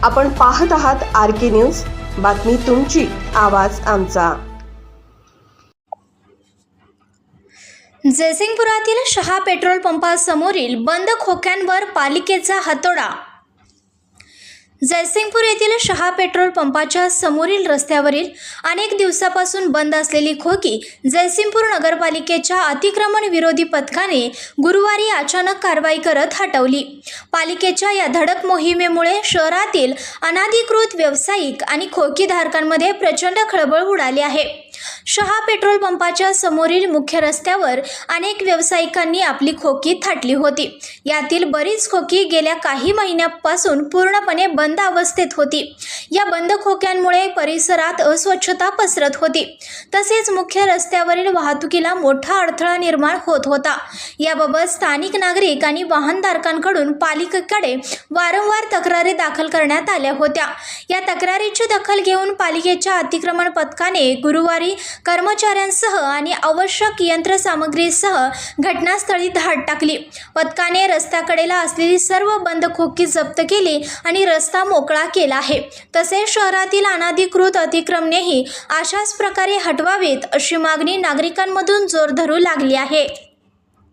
आपण पाहत आहात RK न्यूज, बातमी तुमची, आवाज आमचा। जयसिंगपुरातील शहा पेट्रोल पंपासमोरील बंद खोक्यांवर पालिकेचा हातोडा। जयसिंगपूर येथील शहा पेट्रोल पंपाच्या समोरील रस्त्यावरील अनेक दिवसापासून बंद असलेली खोकी जयसिंगपूर नगरपालिकेच्या अतिक्रमण विरोधी पथकाने गुरुवारी अचानक कारवाई करत हटवली। पालिकेच्या या धडक मोहिमेमुळे शहरातील अनधिकृत व्यावसायिक आणि खोकीधारकांमध्ये प्रचंड खळबळ उडाली आहे। शहा पेट्रोल पंपाच्या समोरील मुख्य रस्त्यावर अनेक व्यावसायिकांनी आपली खोकी थाटली होती। यातील बरीच खोकी गेल्या काही महिन्यांपासून पूर्णपणे बंद अवस्थेत होती। या बंद खोक्यांमुळे परिसरात अस्वच्छता पसरत होती, तसेच मुख्य रस्त्यावरील वाहतुकीला मोठा अडथळा निर्माण होत होता। याबाबत स्थानिक नागरिक आणि वाहनधारकांकडून पालिकेकडे वारंवार तक्रारी दाखल करण्यात आल्या होत्या। या तक्रारीची दखल घेऊन पालिकेच्या अतिक्रमण पथकाने गुरुवारी कर्मचाऱ्यांसह आणि आवश्यक यंत्रसामग्रीसह घटनास्थळी धाड टाकली। पथकाने रस्त्याकडेला असलेली सर्व बंद खोकी जप्त केली आणि रस्ता मोकळा केला आहे। तसेच शहरातील अनधिकृत अतिक्रमणेही अशाच प्रकारे हटवावीत अशी मागणी नागरिकांमधून जोर धरू लागली आहे।